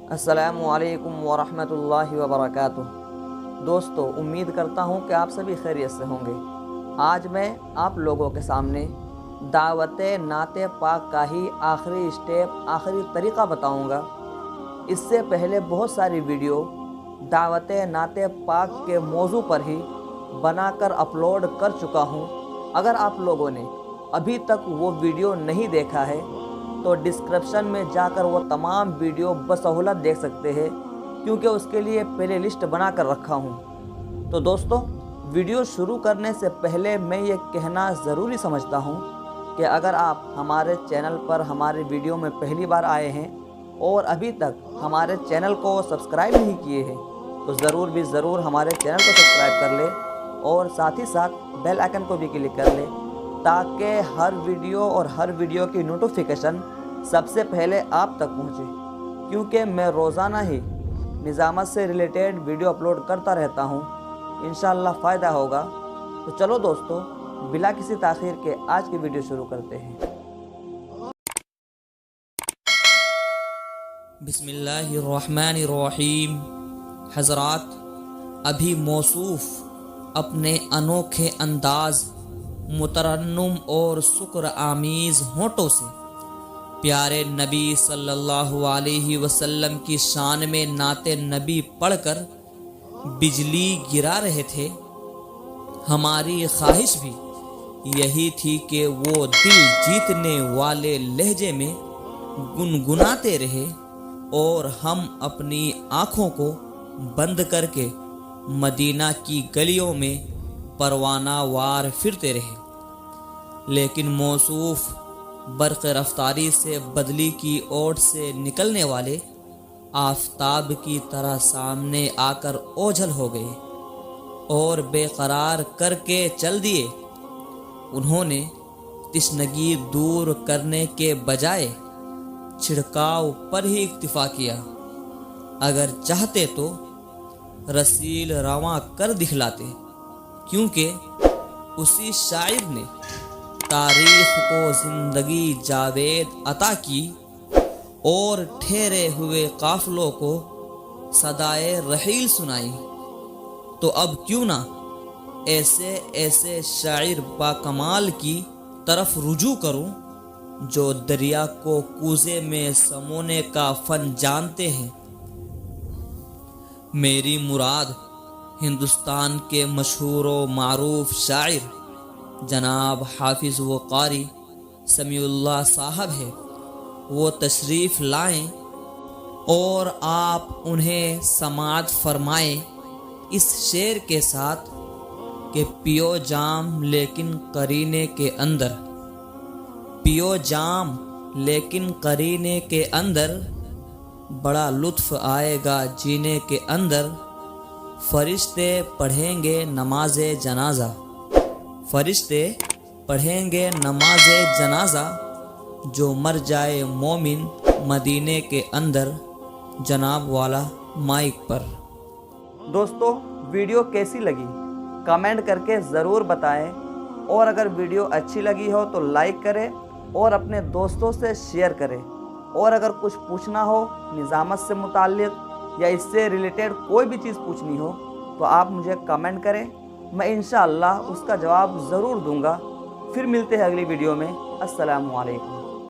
अस्सलामु अलैकुम वरहमतुल्लाहि वबरकातुह। दोस्तों, उम्मीद करता हूँ कि आप सभी खैरियत से होंगे। आज मैं आप लोगों के सामने दावत नाते पाक का ही आखिरी स्टेप, आखिरी तरीक़ा बताऊँगा। इससे पहले बहुत सारी वीडियो दावत नाते पाक के मौजू पर ही बनाकर अपलोड कर चुका हूँ। अगर आप लोगों ने अभी तक वो वीडियो नहीं देखा है तो डिस्क्रिप्शन में जाकर वो तमाम वीडियो बसहूलत देख सकते हैं, क्योंकि उसके लिए प्ले लिस्ट बना कर रखा हूँ। तो दोस्तों, वीडियो शुरू करने से पहले मैं ये कहना ज़रूरी समझता हूँ कि अगर आप हमारे चैनल पर हमारे वीडियो में पहली बार आए हैं और अभी तक हमारे चैनल को सब्सक्राइब नहीं किए हैं तो ज़रूर हमारे चैनल को सब्सक्राइब कर ले और साथ ही साथ बेल आइकन को भी क्लिक कर ले, ताकि हर वीडियो की नोटिफिकेशन सबसे पहले आप तक पहुंचे। क्योंकि मैं रोज़ाना ही निज़ामत से रिलेटेड वीडियो अपलोड करता रहता हूं। इंशाअल्लाह फ़ायदा होगा। तो चलो दोस्तों, बिला किसी ताख़ीर के आज की वीडियो शुरू करते हैं। बिस्मिल्लाहिर्रहमानिर्रहीम। हज़रात, अभी मौसूफ़ अपने अनोखे अंदाज़, मुतरन्नुम और शुक्र आमीज़ होंठों से प्यारे नबी सल्लल्लाहु अलैहि वसल्लम की शान में नाते नबी पढ़कर बिजली गिरा रहे थे। हमारी ख्वाहिश भी यही थी कि वो दिल जीतने वाले लहजे में गुनगुनाते रहे और हम अपनी आँखों को बंद करके मदीना की गलियों में परवाना वार फिरते रहे। लेकिन मौसूफ बर्क़ रफ्तारी से बदली की ओट से निकलने वाले आफताब की तरह सामने आकर ओझल हो गए और बेकरार करके चल दिए। उन्होंने तिश्नगी दूर करने के बजाय छिड़काव पर ही इक्तिफा किया। अगर चाहते तो रसील रवां कर दिखलाते, क्योंकि उसी शायर ने तारीख को जिंदगी जावेद अता की और ठहरे हुए काफिलों को सदाए रहील सुनाई। तो अब क्यों ना ऐसे शायर बाकमाल की तरफ रुजू करूं, जो दरिया को कूजे में समोने का फन जानते हैं। मेरी मुराद हिंदुस्तान के मशहूर व मारूफ शायर जनाब हाफिज़ व कारी समीउल्लाह साहब है। वो तशरीफ़ लाएं और आप उन्हें समाअत फरमाएं इस शेर के साथ कि पियो जाम लेकिन करीने के अंदर, पियो जाम लेकिन करीने के अंदर, बड़ा लुत्फ़ आएगा जीने के अंदर। फरिश्ते पढ़ेंगे नमाज़े जनाजा, फरिश्ते पढ़ेंगे नमाज़े जनाजा, जो मर जाए मोमिन मदीने के अंदर। जनाब वाला माइक पर। दोस्तों, वीडियो कैसी लगी कमेंट करके ज़रूर बताएं, और अगर वीडियो अच्छी लगी हो तो लाइक करें और अपने दोस्तों से शेयर करें। और अगर कुछ पूछना हो निज़ामत से मुताल्लिक़ या इससे रिलेटेड कोई भी चीज़ पूछनी हो तो आप मुझे कमेंट करें, मैं इंशाअल्लाह उसका जवाब ज़रूर दूंगा। फिर मिलते हैं अगली वीडियो में। अस्सलामु अलैकुम।